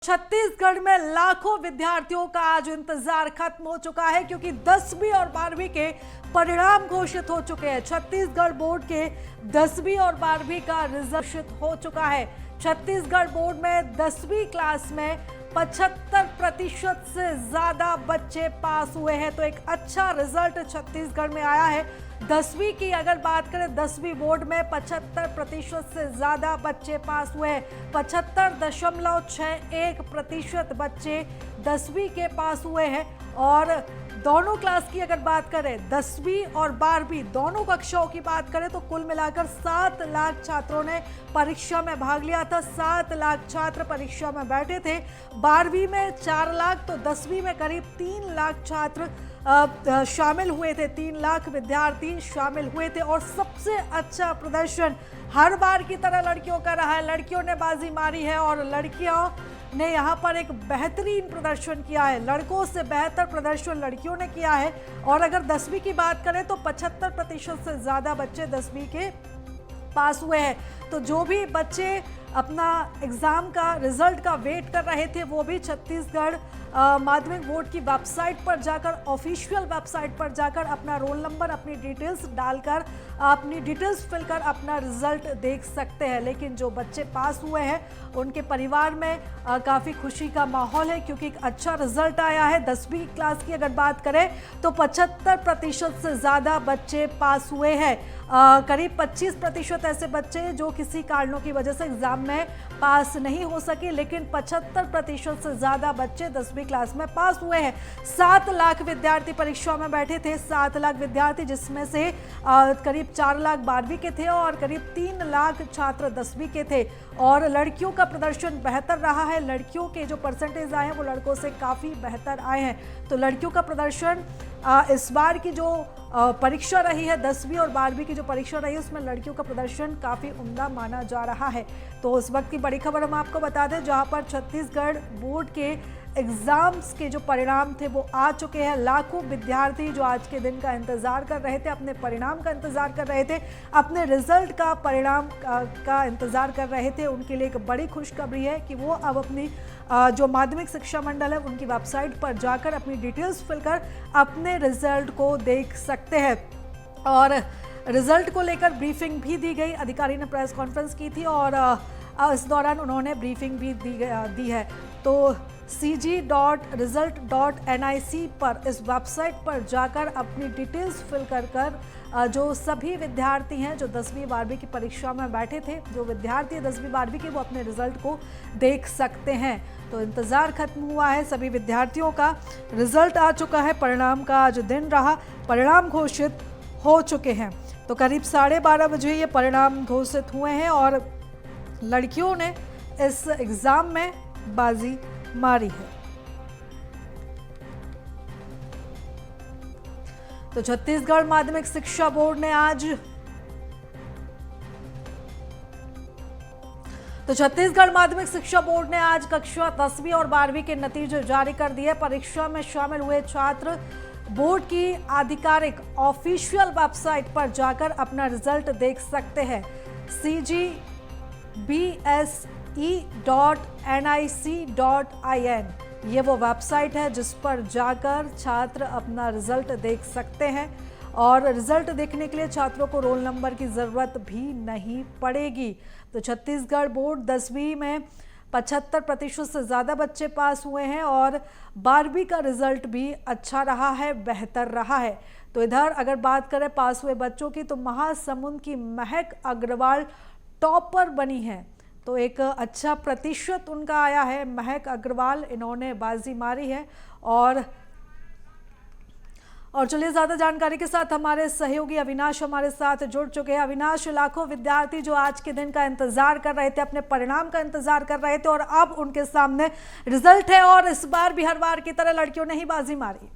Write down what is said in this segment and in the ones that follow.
छत्तीसगढ़ में लाखों विद्यार्थियों का आज इंतजार खत्म हो चुका है क्योंकि 10वीं और 12वीं के परिणाम घोषित हो चुके हैं। छत्तीसगढ़ बोर्ड के 10वीं और 12वीं का रिजल्ट घोषित हो चुका है। छत्तीसगढ़ बोर्ड में 10वीं क्लास में 75% से ज्यादा बच्चे पास हुए हैं, तो एक अच्छा रिजल्ट छत्तीसगढ़ में आया है। 10वीं की अगर बात करें, 10वीं बोर्ड में 75% से ज्यादा बच्चे पास हुए हैं। 75.61% बच्चे 10वीं के पास हुए हैं। और दोनों क्लास की अगर बात करें, 10वीं और 12वीं दोनों कक्षाओं की बात करें, तो कुल मिलाकर 7 लाख छात्रों ने परीक्षा में भाग लिया था। 7 लाख छात्र परीक्षा में बैठे थे। 12वीं में 4 लाख, तो 10वीं में करीब 3 लाख छात्र शामिल हुए थे। 3 लाख विद्यार्थी शामिल हुए थे और सबसे अच्छा प्रदर्शन हर बार की तरह लड़कियों का रहा है। लड़कियों ने बाजी मारी है और लड़कियों ने यहाँ पर एक बेहतरीन प्रदर्शन किया है। लड़कों से बेहतर प्रदर्शन लड़कियों ने किया है। और अगर 10वीं की बात करें तो 75% से ज़्यादा बच्चे 10वीं के पास हुए हैं। तो जो भी बच्चे अपना एग्ज़ाम का रिजल्ट का वेट कर रहे थे, वो भी छत्तीसगढ़ माध्यमिक बोर्ड की वेबसाइट पर जाकर, ऑफिशियल वेबसाइट पर जाकर अपना रोल नंबर, अपनी डिटेल्स डालकर, अपनी डिटेल्स फिल कर अपना रिजल्ट देख सकते हैं। लेकिन जो बच्चे पास हुए हैं उनके परिवार में काफ़ी खुशी का माहौल है क्योंकि एक अच्छा रिजल्ट आया है। 10वीं क्लास की अगर बात करें तो 75% से ज़्यादा बच्चे पास हुए हैं। करीब 25% ऐसे बच्चे जो किसी कारणों की वजह से एग्जाम में पास नहीं हो सके, लेकिन 75% से ज़्यादा बच्चे 10वीं क्लास में पास हुए हैं। 7 लाख विद्यार्थी परीक्षा में बैठे थे। 7 लाख विद्यार्थी, जिसमें से करीब 4 लाख 12वीं के थे और करीब 3 लाख छात्र 10वीं के थे। और लड़कियों का प्रदर्शन बेहतर रहा है। लड़कियों के जो परसेंटेज आए हैं वो लड़कों से काफ़ी बेहतर आए हैं। तो लड़कियों का प्रदर्शन इस बार की जो परीक्षा रही है, 10वीं और 12वीं की जो परीक्षा रही है, उसमें लड़कियों का प्रदर्शन काफ़ी उम्दा माना जा रहा है। तो उस वक्त की बड़ी खबर हम आपको बता दें, जहां पर छत्तीसगढ़ बोर्ड के एग्ज़ाम्स के जो परिणाम थे वो आ चुके हैं। लाखों विद्यार्थी जो आज के दिन का इंतज़ार कर रहे थे, अपने परिणाम का इंतज़ार कर रहे थे, अपने रिजल्ट का परिणाम का इंतज़ार कर रहे थे, उनके लिए एक बड़ी खुशखबरी है कि वो अब अपनी जो माध्यमिक शिक्षा मंडल है उनकी वेबसाइट पर जाकर अपनी डिटेल्स फिल कर अपने रिजल्ट को देख सकते हैं। और रिजल्ट को लेकर ब्रीफिंग भी दी गई। अधिकारी ने प्रेस कॉन्फ्रेंस की थी और इस दौरान उन्होंने ब्रीफिंग भी दी है। तो cg.result.nic पर, इस वेबसाइट पर जाकर अपनी डिटेल्स फिल कर जो सभी विद्यार्थी हैं जो 10वीं 12वीं की परीक्षा में बैठे थे, जो विद्यार्थी 10वीं 12वीं के, वो अपने रिजल्ट को देख सकते हैं। तो इंतज़ार खत्म हुआ है सभी विद्यार्थियों का। रिजल्ट आ चुका है। परिणाम का आज दिन रहा। परिणाम घोषित हो चुके हैं। तो करीब 12:30 बजे ये परिणाम घोषित हुए हैं और लड़कियों ने इस एग्ज़ाम में बाजी मारी है। तो छत्तीसगढ़ माध्यमिक शिक्षा बोर्ड ने आज कक्षा 10वीं और 12वीं के नतीजे जारी कर दिए। परीक्षा में शामिल हुए छात्र बोर्ड की आधिकारिक ऑफिशियल वेबसाइट पर जाकर अपना रिजल्ट देख सकते हैं। cgbse.nic.in ये वो वेबसाइट है जिस पर जाकर छात्र अपना रिजल्ट देख सकते हैं। और रिजल्ट देखने के लिए छात्रों को रोल नंबर की ज़रूरत भी नहीं पड़ेगी। तो छत्तीसगढ़ बोर्ड 10वीं में 75% से ज़्यादा बच्चे पास हुए हैं और 12वीं का रिजल्ट भी अच्छा रहा है, बेहतर रहा है। तो इधर अगर बात करें पास हुए बच्चों की, तो महासमुंद की महक अग्रवाल टॉपर बनी है। तो एक अच्छा प्रतिशत उनका आया है। महक अग्रवाल, इन्होंने बाजी मारी है। और चलिए ज़्यादा जानकारी के साथ हमारे सहयोगी अविनाश हमारे साथ जुड़ चुके हैं। अविनाश, लाखों विद्यार्थी जो आज के दिन का इंतजार कर रहे थे, अपने परिणाम का इंतजार कर रहे थे, और अब उनके सामने रिजल्ट है और इस बार भी हर बार की तरह लड़कियों ने ही बाजी मारी।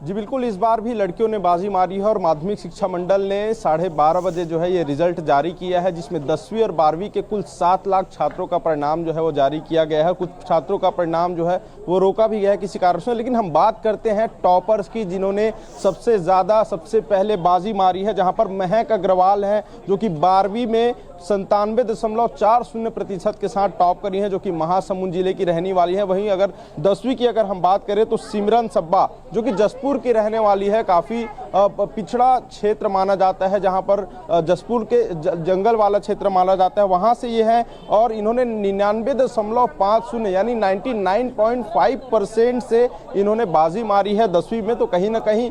जी बिल्कुल, इस बार भी लड़कियों ने बाजी मारी है और माध्यमिक शिक्षा मंडल ने 12:30 बजे जो है ये रिजल्ट जारी किया है, जिसमें 10वीं और 12वीं के कुल 7 लाख छात्रों का परिणाम जो है वो जारी किया गया है। कुछ छात्रों का परिणाम जो है वो रोका भी गया है किसी कारण से। लेकिन हम बात करते हैं टॉपर्स की, जिन्होंने सबसे ज़्यादा सबसे पहले बाजी मारी है, जहाँ पर महक अग्रवाल है जो कि 12वीं में 97.40% के साथ टॉप करी हैं, जो कि महासमुंद जिले की रहने वाली है। वहीं अगर 10वीं की अगर हम बात करें तो सिमरन सब्बा जो कि जसपुर की रहने वाली है, काफ़ी पिछड़ा क्षेत्र माना जाता है, जहां पर जसपुर के जंगल वाला क्षेत्र माना जाता है, वहां से ये है। और इन्होंने 99.50 यानी 99.5% से इन्होंने बाजी मारी है 10वीं में। तो कहीं ना कहीं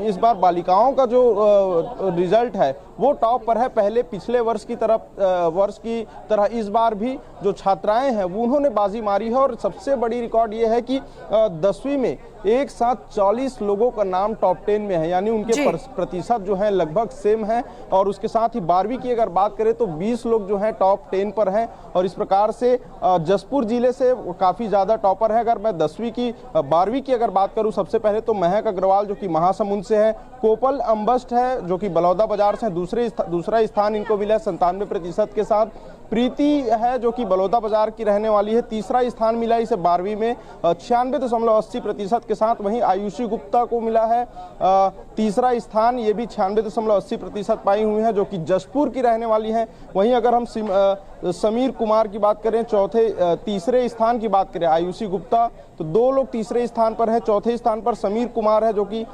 इस बार बालिकाओं का जो रिजल्ट है वो टॉप पर है। पहले पिछले वर्ष की तरह इस बार भी जो छात्राएं हैं वो उन्होंने बाजी मारी है। और सबसे बड़ी रिकॉर्ड ये है कि 10वीं में एक साथ 40 लोगों का नाम टॉप 10 में है, यानी उनके प्रतिशत जो है लगभग सेम है। और उसके साथ ही 12वीं की अगर बात करें तो 20 लोग जो हैं टॉप 10 पर हैं। और इस प्रकार से जसपुर जिले से काफ़ी ज़्यादा टॉपर है। अगर मैं 12वीं की अगर बात करूं, सबसे पहले तो महक अग्रवाल जो कि महासमुंद से है, कोपल अम्बस्ट है जो कि बलौदा बाजार से, दूसरा स्थान इनको मिला है 97% के साथ। प्रीति है जो कि बलौदा बाजार की रहने वाली है, तीसरा स्थान मिला इसे 12वीं में 96.80% के साथ। वहीं आयुषी गुप्ता को मिला है तीसरा स्थान, ये भी 96.80% पाई हुई है, जो कि जसपुर की रहने वाली है। वहीं अगर हम समीर कुमार की बात करें, तीसरे स्थान की बात करें आयुषी गुप्ता, तो 2 लोग तीसरे स्थान पर हैं। चौथे स्थान पर समीर कुमार है जो कि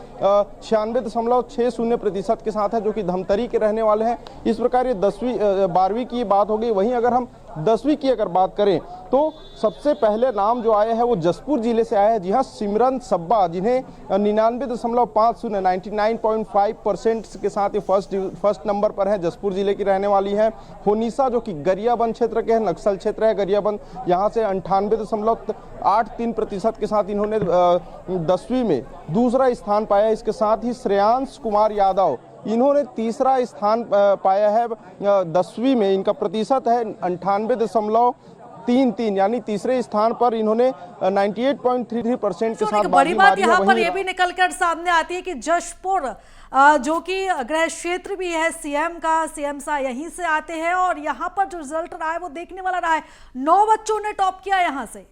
96.60% के साथ है, जो कि धमतरी के रहने वाले हैं। इस प्रकार ये 12वीं की बात हो गई। वहीं अगर हम 10वीं की अगर बात करें तो सबसे पहले नाम जो आया है वो जसपुर जिले से आया है। जी हाँ, सिमरन सब्बा, जिन्हें 99.5% के साथ ये फर्स्ट नंबर पर है, जसपुर जिले की रहने वाली है। होनीसा जो कि गरियाबंद क्षेत्र के है, नक्सल क्षेत्र है गरियाबंद, यहाँ से 98.83% के साथ इन्होंने 10वीं में दूसरा स्थान पाया। इसके साथ ही श्रेयांश कुमार यादव, इन्होंने तीसरा स्थान पाया है 10वीं में। इनका प्रतिशत है 98.33, यानी तीसरे स्थान पर इन्होंने 98.33% के साथ। बड़ी बात यहाँ पर यह भी निकलकर सामने आती है कि जशपुर जो कि गृह क्षेत्र भी है सीएम सा यहीं से आते हैं, और यहाँ पर जो रिजल्ट रहा है वो देखने वाला रहा है। 9 बच्चों ने टॉप किया यहाँ से।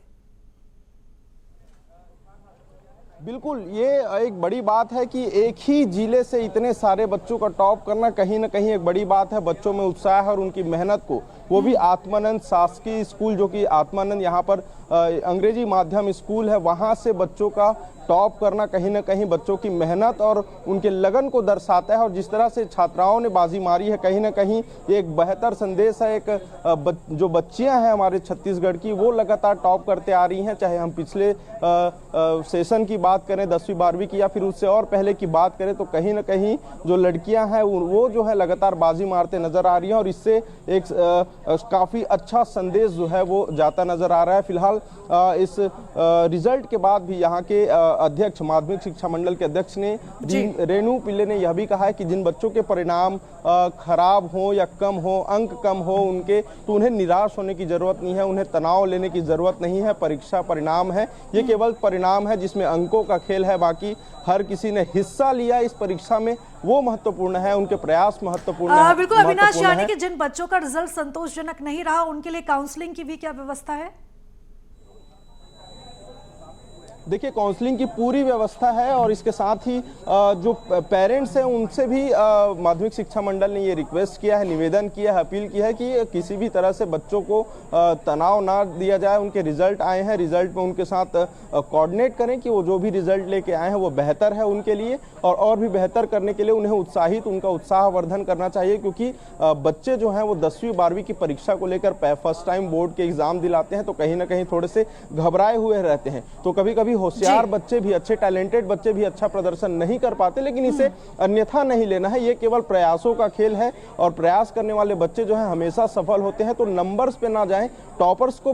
बिल्कुल, ये एक बड़ी बात है कि एक ही जिले से इतने सारे बच्चों का टॉप करना कहीं ना कहीं एक बड़ी बात है। बच्चों में उत्साह है और उनकी मेहनत को, वो भी आत्मानंद शासकीय स्कूल जो कि आत्मानंद यहाँ पर अंग्रेजी माध्यम स्कूल है, वहाँ से बच्चों का टॉप करना कहीं ना कहीं बच्चों की मेहनत और उनके लगन को दर्शाता है। और जिस तरह से छात्राओं ने बाजी मारी है, कहीं ना कहीं एक बेहतर संदेश है। जो बच्चियां हैं हमारे छत्तीसगढ़ की, वो लगातार टॉप करते आ रही हैं। चाहे हम पिछले सेशन की बात करें 10वीं 12वीं की, या फिर उससे और पहले की बात करें, तो कहीं ना कहीं जो लड़कियां हैं वो जो है लगातार बाजी मारते नजर आ रही हैं। और इससे एक काफ़ी अच्छा संदेश जो है वो जाता नजर आ रहा है। फिलहाल इस रिजल्ट के बाद भी यहाँ के अध्यक्ष, माध्यमिक शिक्षा मंडल के अध्यक्ष ने, रेणु पिल्ले ने यह भी कहा है कि जिन बच्चों के परिणाम खराब हो या कम हो, अंक कम हो उनके, तो उन्हें निराश होने की जरूरत नहीं है, उन्हें तनाव लेने की जरूरत नहीं है। परीक्षा परिणाम है, ये केवल परिणाम है जिसमें अंकों का खेल है। बाकी हर किसी ने हिस्सा लिया इस परीक्षा में, वो महत्वपूर्ण है, उनके प्रयास महत्वपूर्ण है। बिल्कुल अविनाश, यानी कि जिन बच्चों का रिजल्ट संतोषजनक नहीं रहा उनके लिए काउंसलिंग की भी क्या व्यवस्था है? देखिए, काउंसलिंग की पूरी व्यवस्था है। और इसके साथ ही जो पेरेंट्स हैं उनसे भी माध्यमिक शिक्षा मंडल ने ये रिक्वेस्ट किया है, निवेदन किया है, अपील की है कि किसी भी तरह से बच्चों को तनाव ना दिया जाए। उनके रिजल्ट आए हैं, रिजल्ट में उनके साथ कोऑर्डिनेट करें कि वो जो भी रिजल्ट लेके आए हैं वो बेहतर है उनके लिए, और भी बेहतर करने के लिए उन्हें उनका उत्साहवर्धन करना चाहिए। क्योंकि बच्चे जो हैं वो 10वीं 12वीं की परीक्षा को लेकर फर्स्ट टाइम बोर्ड के एग्जाम दिलाते हैं, तो कहीं ना कहीं थोड़े से घबराए हुए रहते हैं। तो कभी कभी होशियार बच्चे भी, अच्छे टैलेंटेड बच्चे भी अच्छा प्रदर्शन नहीं कर पाते, लेकिन इसे अन्यथा नहीं लेना है। ये केवल प्रयासों का खेल है और प्रयास करने वाले बच्चे जो हैं हमेशा सफल होते हैं। तो नंबर्स पे ना जाएं। टॉपर्स को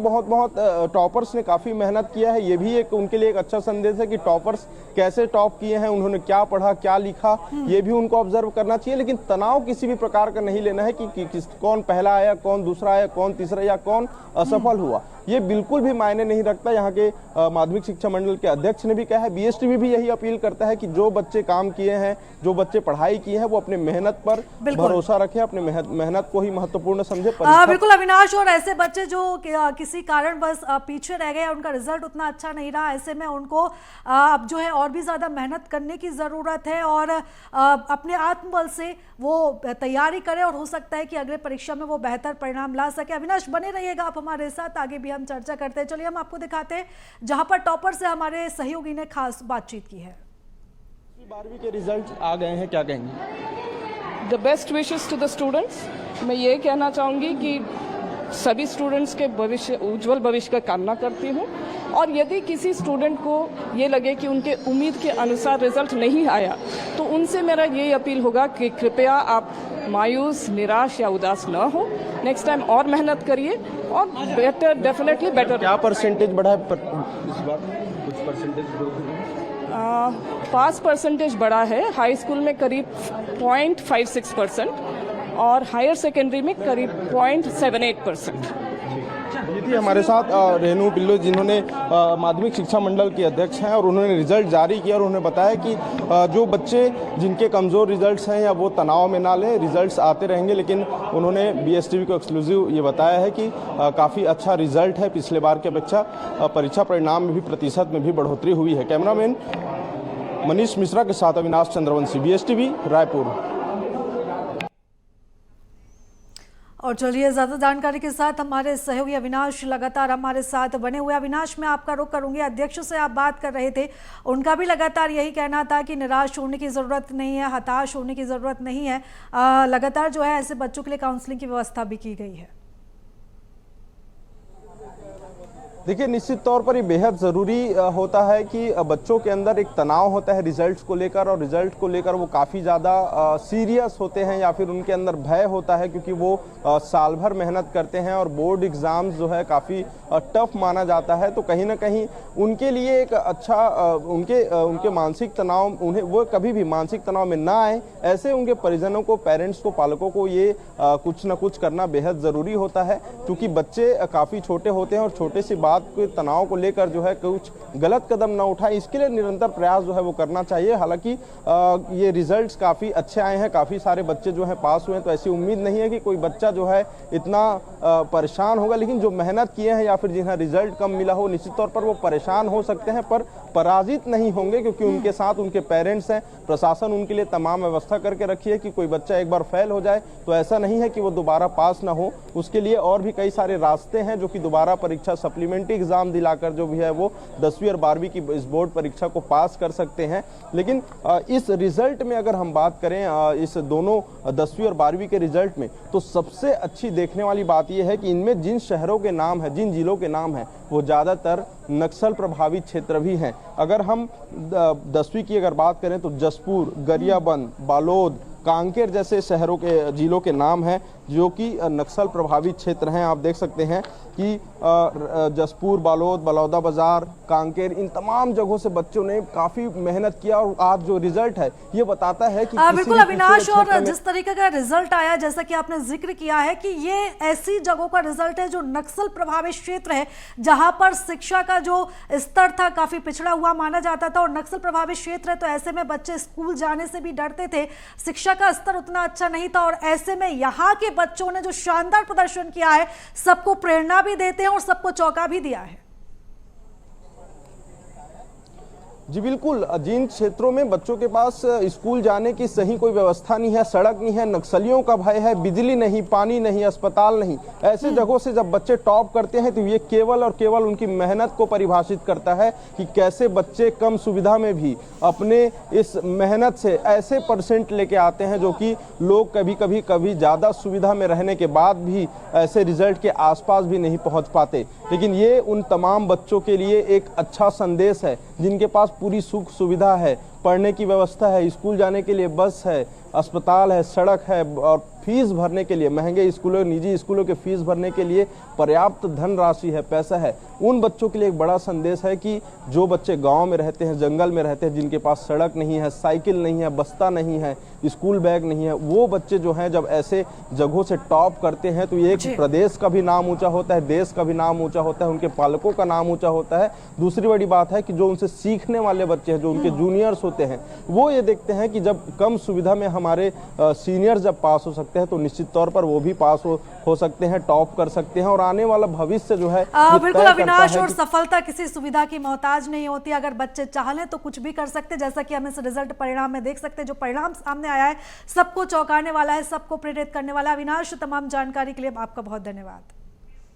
टॉपर्स ने काफी मेहनत किया है, ये भी एक उनके लिए एक अच्छा संदेश है कि टॉपर्स कैसे टॉप किए हैं, उन्होंने क्या पढ़ा, क्या लिखा, ये भी उनको ऑब्जर्व करना चाहिए। लेकिन तनाव किसी भी प्रकार का नहीं लेना है कि कौन पहला आया, कौन दूसरा आया, कौन तीसरा या कौन असफल हुआ, ये बिल्कुल भी मायने नहीं रखता। यहाँ के माध्यमिक शिक्षा मंडल मंडल के अध्यक्ष ने भी कहा है। बीएसटीवी भी यही अपील करता है कि जो बच्चे काम किए हैं, जो बच्चे पढ़ाई किए हैं, वो अपने मेहनत पर भरोसा रखें, अपने मेहनत को ही महत्वपूर्ण समझे। बिल्कुल अविनाश, और ऐसे बच्चे जो किसी कारण बस पीछे रह गए, उनका रिजल्ट उतना अच्छा नहीं रहा, ऐसे में उनको अब जो है और भी ज्यादा मेहनत करने की जरूरत है और अपने आत्मबल से वो तैयारी करें और हो सकता है कि अगले परीक्षा में वो बेहतर परिणाम ला सके। अविनाश बने रहिएगा आप हमारे साथ, आगे भी हम चर्चा करते हैं। चलिए हम आपको दिखाते हैं जहां पर टॉपर से हमारे सहयोगी ने खास बातचीत की है। 12वीं के रिजल्ट आ गए हैं, क्या कहेंगे? The best wishes to the students. मैं ये कहना चाहूँगी कि सभी स्टूडेंट्स के भविष्य, उज्जवल भविष्य का कामना करती हूँ, और यदि किसी स्टूडेंट को ये लगे कि उनके उम्मीद के अनुसार रिजल्ट नहीं आया, तो उनसे मेरा ये अपील होगा कि कृपया आप मायूस, निराश या उदास न हो। नेक्स्ट टाइम और मेहनत करिए और बेटर, डेफिनेटली बेटर। क्या परसेंटेज बढ़ा है इस बार? कुछ परसेंटेज पास परसेंटेज बढ़ा है। हाई स्कूल में करीब 0.56% और हायर सेकेंडरी में करीब 0.78%। ये थी हमारे साथ रेनू पिल्लो, जिन्होंने माध्यमिक शिक्षा मंडल के अध्यक्ष हैं, और उन्होंने रिजल्ट जारी किया और उन्होंने बताया कि जो बच्चे जिनके कमज़ोर रिजल्ट्स हैं या वो तनाव में ना लें, रिजल्ट्स आते रहेंगे। लेकिन उन्होंने बीएसटीवी को एक्सक्लूसिव ये बताया है कि काफ़ी अच्छा रिजल्ट है, पिछले बार की अपेक्षा परीक्षा परिणाम में भी प्रतिशत में भी बढ़ोतरी हुई है। कैमरामैन मनीष मिश्रा के साथ अविनाश चंद्रवंशी, बीएसटीवी रायपुर। और चलिए ज्यादा जानकारी के साथ हमारे सहयोगी अविनाश लगातार हमारे साथ बने हुए। अविनाश, मैं आपका रुख करूंगी, अध्यक्ष से आप बात कर रहे थे, उनका भी लगातार यही कहना था कि निराश होने की ज़रूरत नहीं है, हताश होने की ज़रूरत नहीं है। लगातार जो है ऐसे बच्चों के लिए काउंसलिंग की व्यवस्था भी की गई है। देखिए, निश्चित तौर पर ये बेहद ज़रूरी होता है कि बच्चों के अंदर एक तनाव होता है रिजल्ट्स को लेकर, और रिजल्ट को लेकर वो काफ़ी ज़्यादा सीरियस होते हैं, या फिर उनके अंदर भय होता है, क्योंकि वो साल भर मेहनत करते हैं और बोर्ड एग्ज़ाम्स जो है काफ़ी टफ माना जाता है। तो कहीं ना कहीं उनके लिए एक अच्छा उनके मानसिक तनाव, उन्हें वो कभी भी मानसिक तनाव में ना आए, ऐसे उनके परिजनों को, पेरेंट्स को, पालकों को ये कुछ ना कुछ करना बेहद ज़रूरी होता है, क्योंकि बच्चे काफ़ी छोटे होते हैं और छोटे सी बात के तनाव को लेकर जो है कुछ गलत कदम ना उठाए, इसके लिए निरंतर प्रयास जो है वो करना चाहिए। हालांकि ये रिजल्ट्स काफ़ी अच्छे आए हैं, काफ़ी सारे बच्चे जो हैं पास हुए हैं, तो ऐसी उम्मीद नहीं है कि कोई बच्चा जो है इतना परेशान होगा। लेकिन जो मेहनत किए हैं या फिर जिन्हें रिजल्ट कम मिला हो, निश्चित तौर पर वो परेशान हो सकते हैं, पर पराजित नहीं होंगे, क्योंकि उनके साथ उनके पेरेंट्स हैं। प्रशासन उनके लिए तमाम व्यवस्था करके रखी है कि कोई बच्चा एक बार फेल हो जाए तो ऐसा नहीं है कि वो दोबारा पास ना हो। उसके लिए और भी कई सारे रास्ते हैं, जो कि दोबारा परीक्षा, सप्लीमेंट्री एग्जाम दिलाकर जो भी है वो 10वीं और 12वीं की इस बोर्ड परीक्षा को पास कर सकते हैं। लेकिन इस रिजल्ट में अगर हम बात करें, इस दोनों 10वीं और 12वीं के रिजल्ट में, तो सबसे अच्छी देखने वाली बात यह है कि इनमें जिन शहरों के नाम है, जिन जिलों के नाम है, वो ज़्यादातर नक्सल प्रभावित क्षेत्र भी हैं। अगर हम 10वीं की अगर बात करें तो जसपुर, गरियाबंद, बालोद, कांकेर जैसे शहरों के, जिलों के नाम हैं जो कि नक्सल प्रभावित क्षेत्र हैं। आप देख सकते हैं कि जसपुर, बालोद, बलौदा बाजार, कांकेर, इन तमाम जगहों से बच्चों ने काफ़ी मेहनत किया, और आज जो रिजल्ट है ये बताता है कि बिल्कुल अविनाश, और जिस तरीके का रिजल्ट आया, जैसा कि आपने जिक्र किया है कि ये ऐसी जगहों का रिजल्ट है जो नक्सल प्रभावित क्षेत्र है, जहां पर शिक्षा का जो स्तर था काफी पिछड़ा हुआ माना जाता था, और नक्सल प्रभावित क्षेत्र है तो ऐसे में बच्चे स्कूल जाने से भी डरते थे, शिक्षा का स्तर उतना अच्छा नहीं था, और ऐसे में यहाँ के बच्चों ने जो शानदार प्रदर्शन किया है, सबको प्रेरणा भी देते हैं और सबको चौंका भी दिया है। जी बिल्कुल, जिन क्षेत्रों में बच्चों के पास स्कूल जाने की सही कोई व्यवस्था नहीं है, सड़क नहीं है, नक्सलियों का भय है, बिजली नहीं, पानी नहीं, अस्पताल नहीं, ऐसे जगहों से जब बच्चे टॉप करते हैं तो ये केवल और केवल उनकी मेहनत को परिभाषित करता है कि कैसे बच्चे कम सुविधा में भी अपने इस मेहनत से ऐसे परसेंट लेके आते हैं जो कि लोग कभी ज़्यादा सुविधा में रहने के बाद भी ऐसे रिजल्ट के आसपास भी नहीं पहुँच पाते। लेकिन ये उन तमाम बच्चों के लिए एक अच्छा संदेश है जिनके पास पूरी सुख सुविधा है, पढ़ने की व्यवस्था है, स्कूल जाने के लिए बस है, अस्पताल है, सड़क है, और फीस भरने के लिए, महंगे स्कूलों, निजी स्कूलों के फीस भरने के लिए पर्याप्त धनराशि है, पैसा है। उन बच्चों के लिए एक बड़ा संदेश है कि जो बच्चे गांव में रहते हैं, जंगल में रहते हैं, जिनके पास सड़क नहीं है, साइकिल नहीं है, बस्ता नहीं है, स्कूल बैग नहीं है, वो बच्चे जो हैं जब ऐसे जगहों से टॉप करते हैं तो एक प्रदेश का भी नाम ऊंचा होता है, देश का भी नाम ऊंचा होता है, उनके पालकों का नाम ऊंचा होता है। दूसरी बड़ी बात है कि जो उनसे सीखने वाले बच्चे हैं, जो उनके जूनियर्स होते हैं, वो ये देखते हैं कि जब कम सुविधा में हमारे सीनियर जब पास हो सकते हैं तो निश्चित तौर पर वो भी पास हो सकते हैं, टॉप कर सकते हैं और आने वाला भविष्य जो है बिल्कुल अविनाश, और सफलता किसी सुविधा की मोहताज नहीं होती। अगर बच्चे चाह लें तो कुछ भी कर सकते, जैसा कि हम इस रिजल्ट परिणाम में देख सकते हैं। जो परिणाम सामने आया है सबको चौंकाने वाला है, सबको प्रेरित करने वाला है। अविनाश, तमाम जानकारी के लिए आपका बहुत धन्यवाद।